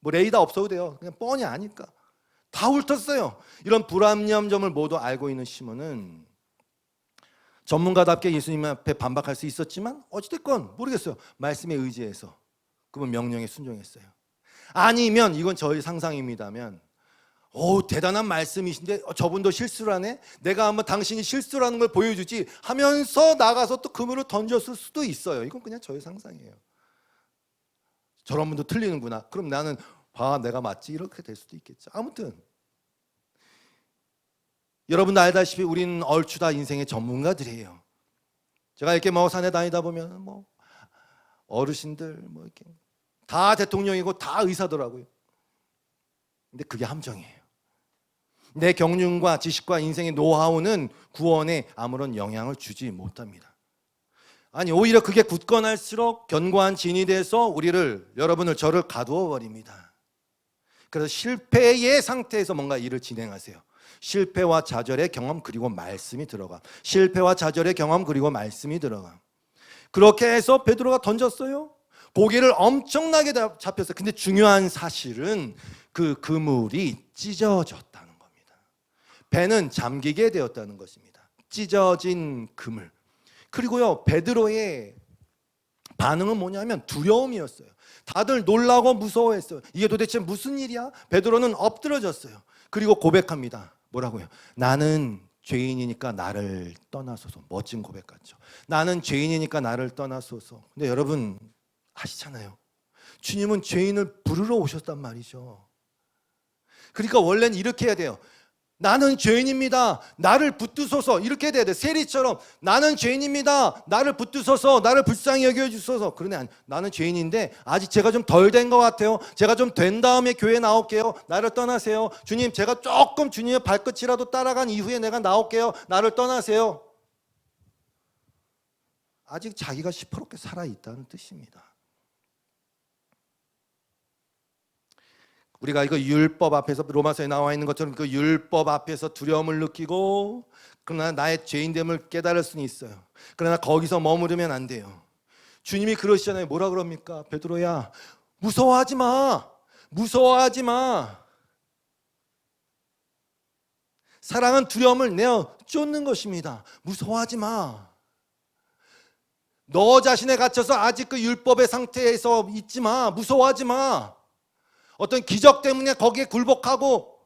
A: 레이더 없어도 돼요. 그냥 뻔히 아니까 다 훑었어요. 이런 불합리함점을 모두 알고 있는 시몬은 전문가답게 예수님 앞에 반박할 수 있었지만 어찌됐건 모르겠어요. 말씀에 의지해서 그분 명령에 순종했어요. 아니면 이건 저희 상상입니다면 대단한 말씀이신데 저분도 실수를 하네. 내가 한번 당신이 실수라는 걸 보여주지 하면서 나가서 또 그물을 던졌을 수도 있어요. 이건 그냥 저희 상상이에요. 저런 분도 틀리는구나. 그럼 나는 내가 맞지 이렇게 될 수도 있겠죠. 아무튼 여러분도 알다시피 우리는 얼추 다 인생의 전문가들이에요. 제가 이렇게 산에 다니다 보면 어르신들 이렇게 다 대통령이고 다 의사더라고요. 근데 그게 함정이에요. 내 경륜과 지식과 인생의 노하우는 구원에 아무런 영향을 주지 못합니다. 아니 오히려 그게 굳건할수록 견고한 진이 돼서 여러분을 저를 가두어 버립니다. 그래서 실패의 상태에서 뭔가 일을 진행하세요. 실패와 좌절의 경험 그리고 말씀이 들어가. 실패와 좌절의 경험 그리고 말씀이 들어가. 그렇게 해서 베드로가 던졌어요. 고기를 엄청나게 잡혔어요. 근데 중요한 사실은 그 그물이 찢어졌다는 겁니다. 배는 잠기게 되었다는 것입니다. 찢어진 그물. 그리고요, 베드로의 반응은 뭐냐면 두려움이었어요. 다들 놀라고 무서워했어요. 이게 도대체 무슨 일이야? 베드로는 엎드러졌어요. 그리고 고백합니다. 뭐라고요? 나는 죄인이니까 나를 떠나소서. 멋진 고백 같죠? 나는 죄인이니까 나를 떠나소서. 근데 여러분 아시잖아요. 주님은 죄인을 부르러 오셨단 말이죠. 그러니까 원래는 이렇게 해야 돼요. 나는 죄인입니다. 나를 붙드소서. 이렇게 돼야 돼. 세리처럼 나는 죄인입니다. 나를 붙드소서. 나를 불쌍히 여겨주소서. 그러네. 나는 죄인인데 아직 제가 좀 덜 된 것 같아요. 제가 좀 된 다음에 교회 나올게요. 나를 떠나세요. 주님, 제가 조금 주님의 발끝이라도 따라간 이후에 내가 나올게요. 나를 떠나세요. 아직 자기가 시퍼렇게 살아있다는 뜻입니다. 우리가 이거 율법 앞에서 로마서에 나와 있는 것처럼 그 율법 앞에서 두려움을 느끼고 그러나 나의 죄인됨을 깨달을 수는 있어요. 그러나 거기서 머무르면 안 돼요. 주님이 그러시잖아요. 뭐라 그럽니까? 베드로야, 무서워하지 마. 무서워하지 마. 사랑은 두려움을 내어 쫓는 것입니다. 무서워하지 마. 너 자신에 갇혀서 아직 그 율법의 상태에서 있지 마. 무서워하지 마. 어떤 기적 때문에 거기에 굴복하고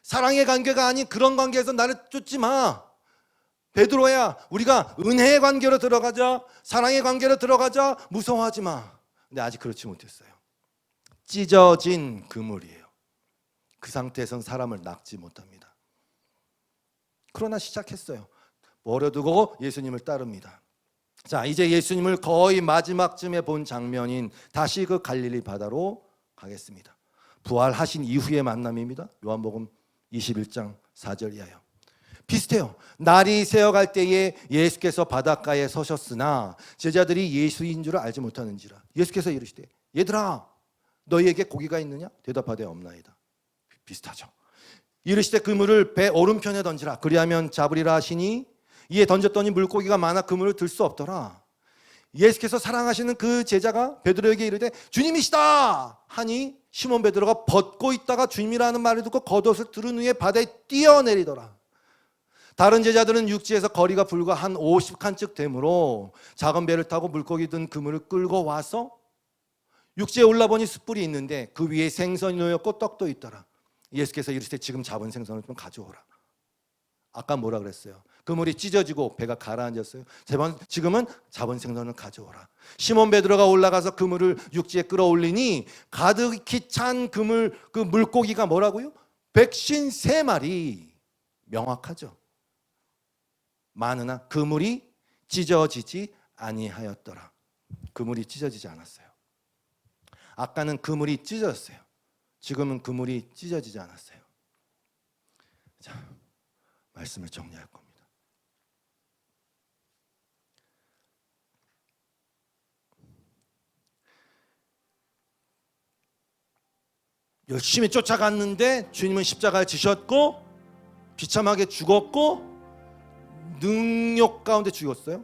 A: 사랑의 관계가 아닌 그런 관계에서 나를 쫓지 마. 베드로야, 우리가 은혜의 관계로 들어가자. 사랑의 관계로 들어가자. 무서워하지 마. 근데 아직 그렇지 못했어요. 찢어진 그물이에요. 그 상태에선 사람을 낚지 못합니다. 그러나 시작했어요. 버려두고 예수님을 따릅니다. 자, 이제 예수님을 거의 마지막쯤에 본 장면인 다시 그 갈릴리 바다로 가겠습니다. 부활하신 이후의 만남입니다. 요한복음 21장 4절 이하요. 비슷해요. 날이 새어갈 때에 예수께서 바닷가에 서셨으나 제자들이 예수인 줄 알지 못하는지라. 예수께서 이르시되 얘들아 너희에게 고기가 있느냐? 대답하되 없나이다. 비슷하죠. 이르시되 그물을 배 오른편에 던지라. 그리하면 잡으리라 하시니 이에 던졌더니 물고기가 많아 그물을 들 수 없더라. 예수께서 사랑하시는 그 제자가 베드로에게 이르되 주님이시다 하니 시몬 베드로가 벗고 있다가 주님이라는 말을 듣고 겉옷을 두른 후에 바다에 뛰어내리더라. 다른 제자들은 육지에서 거리가 불과 한 50칸쯤 되므로 작은 배를 타고 물고기 든 그물을 끌고 와서 육지에 올라보니 숯불이 있는데 그 위에 생선이 놓였고 떡도 있더라. 예수께서 이르시되 지금 잡은 생선을 좀 가져오라. 아까 뭐라 그랬어요? 그물이 찢어지고 배가 가라앉았어요. 지금은 잡은 생선을 가져오라. 시몬 베드로가 올라가서 그물을 육지에 끌어올리니 가득히 찬 그물, 그 물고기가 뭐라고요? 153마리. 명확하죠. 많으나 그물이 찢어지지 아니하였더라. 그물이 찢어지지 않았어요. 아까는 그물이 찢어졌어요. 지금은 그물이 찢어지지 않았어요. 자, 말씀을 정리할 겁니다. 열심히 쫓아갔는데 주님은 십자가에 지셨고 비참하게 죽었고 능욕 가운데 죽었어요.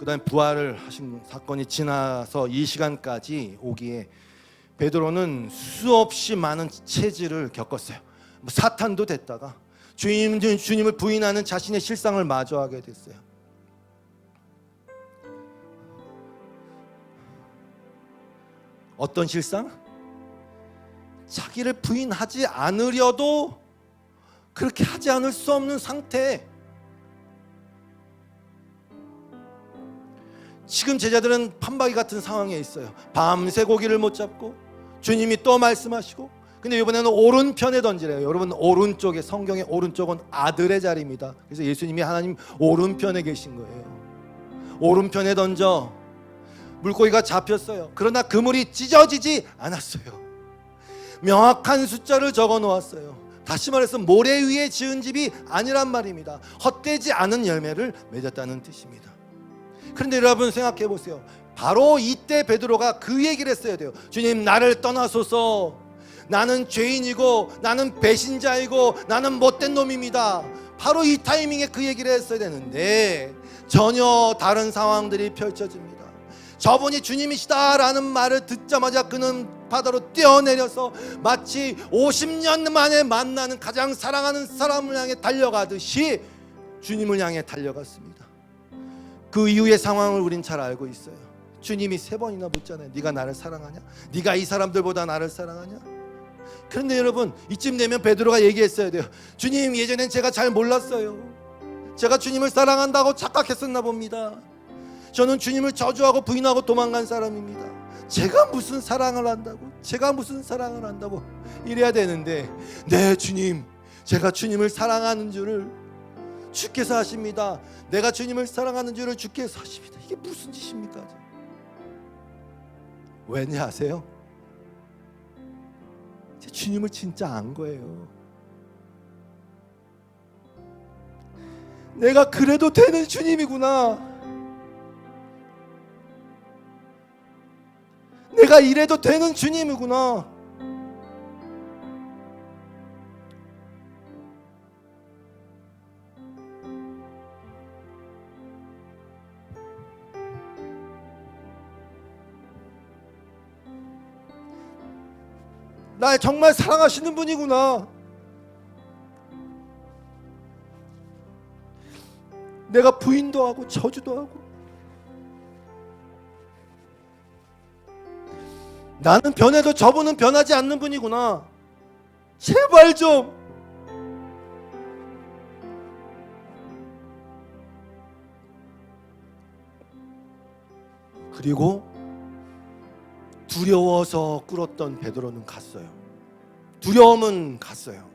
A: 그다음에 부활을 하신 사건이 지나서 이 시간까지 오기에 베드로는 수없이 많은 체질을 겪었어요. 사탄도 됐다가 주님을 부인하는 자신의 실상을 마주하게 됐어요. 어떤 실상? 자기를 부인하지 않으려도 그렇게 하지 않을 수 없는 상태. 지금 제자들은 판박이 같은 상황에 있어요. 밤새 고기를 못 잡고 주님이 또 말씀하시고, 근데 이번에는 오른편에 던지래요. 여러분, 오른쪽에, 성경의 오른쪽은 아들의 자리입니다. 그래서 예수님이 하나님 오른편에 계신 거예요. 오른편에 던져 물고기가 잡혔어요. 그러나 그물이 찢어지지 않았어요. 명확한 숫자를 적어 놓았어요. 다시 말해서 모래 위에 지은 집이 아니란 말입니다. 헛되지 않은 열매를 맺었다는 뜻입니다. 그런데 여러분 생각해 보세요. 바로 이때 베드로가 그 얘기를 했어야 돼요. 주님, 나를 떠나소서. 나는 죄인이고 나는 배신자이고 나는 못된 놈입니다. 바로 이 타이밍에 그 얘기를 했어야 되는데 전혀 다른 상황들이 펼쳐집니다. 저분이 주님이시다라는 말을 듣자마자 그는 바다로 뛰어내려서 마치 50년 만에 만나는 가장 사랑하는 사람을 향해 달려가듯이 주님을 향해 달려갔습니다. 그 이후의 상황을 우린 잘 알고 있어요. 주님이 3번이나 묻잖아요. 네가 나를 사랑하냐? 네가 이 사람들보다 나를 사랑하냐? 그런데 여러분, 이쯤 되면 베드로가 얘기했어야 돼요. 주님, 예전엔 제가 잘 몰랐어요. 제가 주님을 사랑한다고 착각했었나 봅니다. 저는 주님을 저주하고 부인하고 도망간 사람입니다. 제가 무슨 사랑을 한다고, 제가 무슨 사랑을 한다고 이래야 되는데, 네 주님, 제가 주님을 사랑하는 줄을 주께서 아십니다. 내가 주님을 사랑하는 줄을 주께서 아십니다. 이게 무슨 짓입니까? 왠지 아세요? 제 주님을 진짜 안 거예요. 내가 그래도 되는 주님이구나. 내가 이래도 되는 주님이구나. 날 정말 사랑하시는 분이구나. 내가 부인도 하고 저주도 하고 나는 변해도 저분은 변하지 않는 분이구나. 제발 좀. 그리고 두려워서 꿇었던 베드로는 갔어요. 두려움은 갔어요.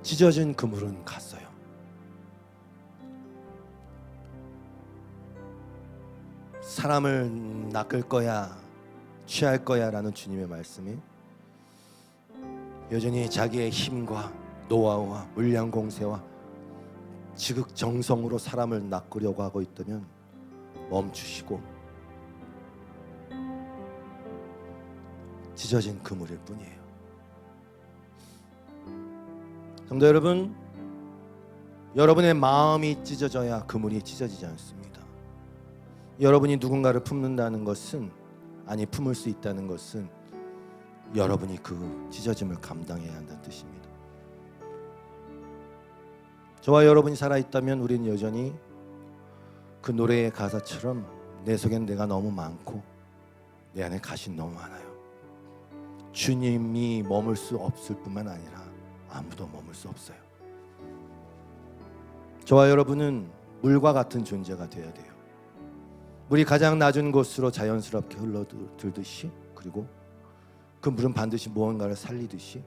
A: 찢어진 그물은 갔어요. 사람을 낚을 거야, 취할 거야 라는 주님의 말씀이 여전히 자기의 힘과 노하우와 물량 공세와 지극정성으로 사람을 낚으려고 하고 있다면 멈추시고 찢어진 그물일 뿐이에요. 성도 여러분, 여러분의 마음이 찢어져야 그물이 찢어지지 않습니다. 여러분이 누군가를 품는다는 것은, 아니 품을 수 있다는 것은 여러분이 그 찢어짐을 감당해야 한다는 뜻입니다. 저와 여러분이 살아있다면 우리는 여전히 그 노래의 가사처럼 내 속엔 내가 너무 많고 내 안에 가신 너무 많아요. 주님이 머물 수 없을 뿐만 아니라 아무도 머물 수 없어요. 저와 여러분은 물과 같은 존재가 되어야 돼요. 물이 가장 낮은 곳으로 자연스럽게 흘러들듯이, 그리고 그 물은 반드시 무언가를 살리듯이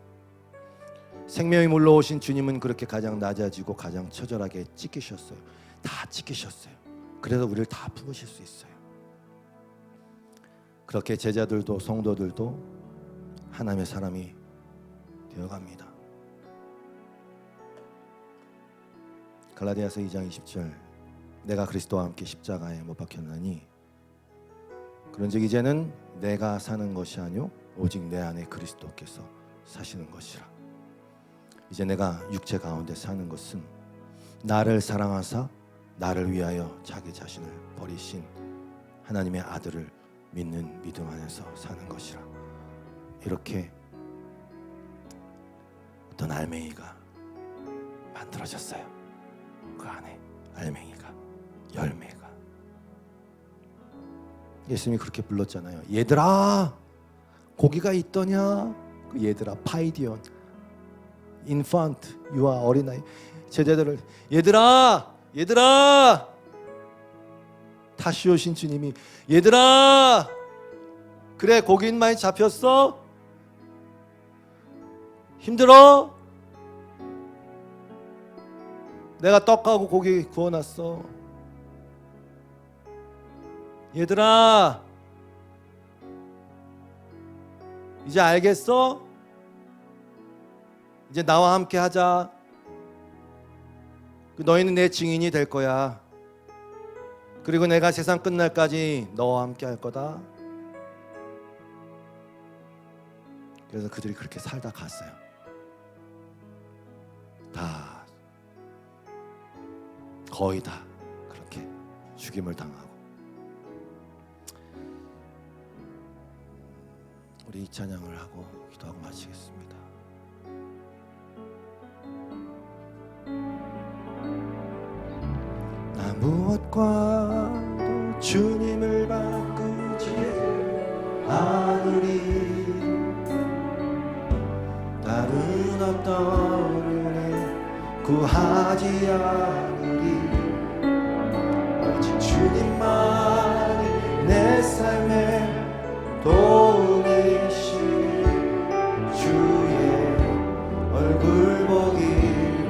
A: 생명이 물로 오신 주님은 그렇게 가장 낮아지고 가장 처절하게 찢기셨어요. 다 찢기셨어요. 그래서 우리를 다 품으실 수 있어요. 그렇게 제자들도 성도들도 하나님의 사람이 되어갑니다. 갈라디아서 2장 20절, 내가 그리스도와 함께 십자가에 못 박혔나니 그런즉 이제는 내가 사는 것이 아니요 오직 내 안에 그리스도께서 사시는 것이라. 이제 내가 육체 가운데 사는 것은 나를 사랑하사 나를 위하여 자기 자신을 버리신 하나님의 아들을 믿는 믿음 안에서 사는 것이라. 이렇게 어떤 알맹이가 만들어졌어요. 그 안에 알맹이가, 열매가. 예수님이 그렇게 불렀잖아요. 얘들아, 고기가 있더냐? 그 얘들아, 파이디온, 인펀트, 유아, 어린아이. 제자들을 얘들아, 얘들아. 다시 오신 주님이 얘들아, 그래 고기는 많이 잡혔어? 힘들어? 내가 떡하고 고기 구워놨어. 얘들아, 이제 알겠어? 이제 나와 함께 하자. 너희는 내 증인이 될 거야. 그리고 내가 세상 끝날까지 너와 함께 할 거다. 그래서 그들이 그렇게 살다 갔어요. 다, 거의 다 그렇게 죽임을 당하고. 우리 이 찬양을 하고 기도하고 마치겠습니다. 나 무엇과도 주님을 바꾸지 않으리. 다른 어떤 은혜 구하지 않으리. 오직 주님만이 내 삶의 도움이시니 주의 얼굴 보기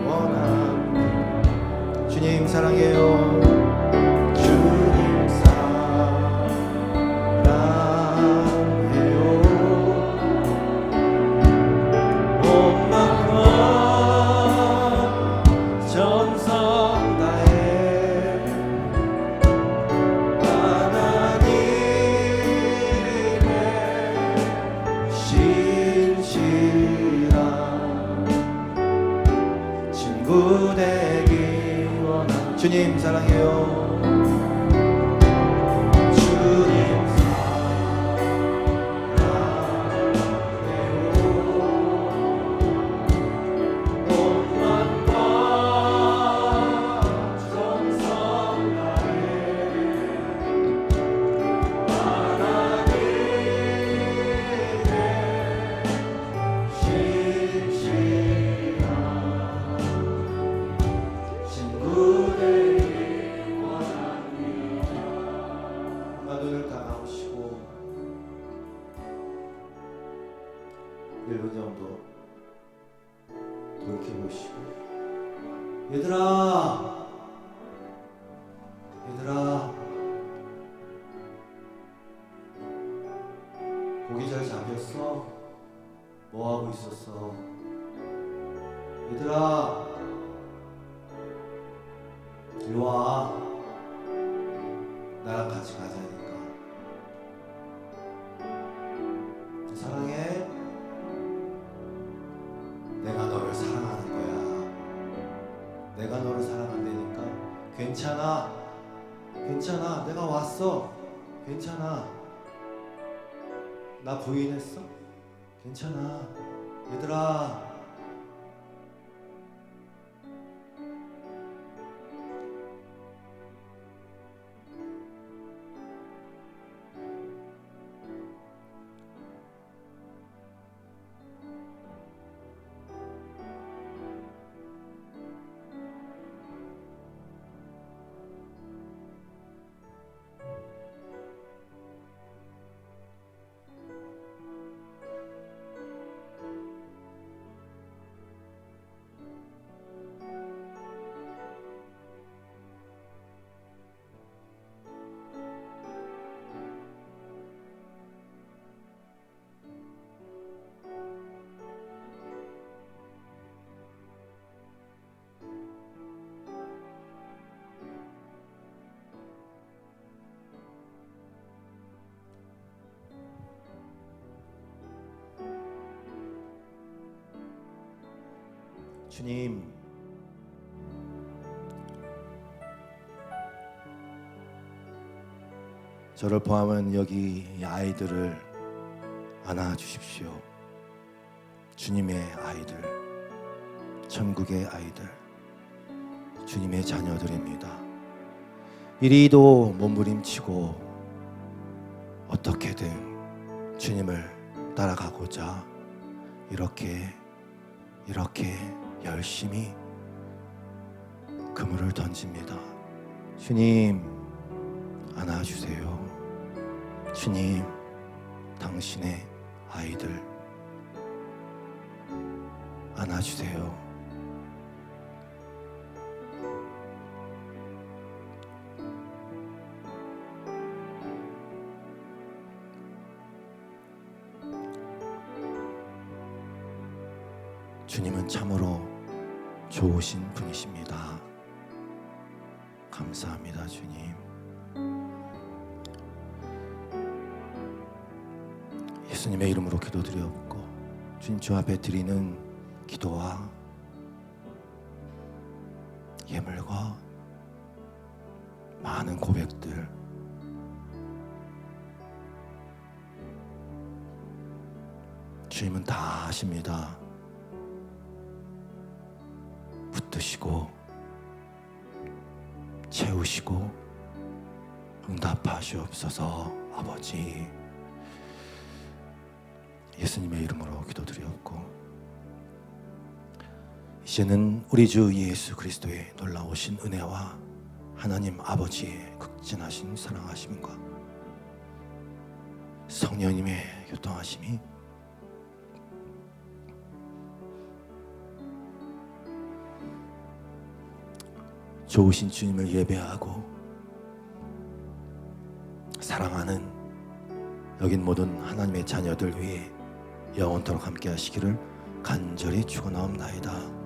A: 원합니다. 주님 사랑해요. 주님 사랑해요. 온 마음과 정성 다해 하나님의 신실한 친구 되기 원합니다. 주님 사랑해요. 주님 사랑해요. 온 마음과 정성 다해 하나님의 신실한 친구 되기 원합니다. 눈을 감으시고 1분 정도 돌이켜보시고 얘들아, 얘들아, 고기 잘 잡혔어? 뭐하고 있었어? 얘들아, 이리 와. 나랑 같이 가자니까. 사랑해? 내가 너를 사랑하는 거야. 내가 너를 사랑한다니까. 괜찮아. 괜찮아. 내가 왔어. 괜찮아. 나 부인했어. 괜찮아. 얘들아, 주님, 저를 포함한 여기 이 아이들을 안아주십시오. 주님의 아이들, 천국의 아이들, 주님의 자녀들입니다. 이리도 몸부림치고 어떻게든 주님을 따라가고자 이렇게 열심히 그물을 던집니다. 주님, 안아주세요. 주님, 당신의 아이들 안아주세요. 주님은 참으로 좋으신 분이십니다. 감사합니다, 주님. 예수님의 이름으로 기도드렸고, 주님 주 앞에 드리는 기도와 예물과 많은 고백들, 주님은 다 아십니다. 붙드시고 채우시고 응답하시옵소서. 아버지, 예수님의 이름으로 기도드렸고, 이제는 우리 주 예수 그리스도의 놀라우신 은혜와 하나님 아버지의 극진하신 사랑하심과 성령님의 교통하심이 좋으신 주님을 예배하고 사랑하는 여긴 모든 하나님의 자녀들 위해 영원토록 함께 하시기를 간절히 축원하옵나이다.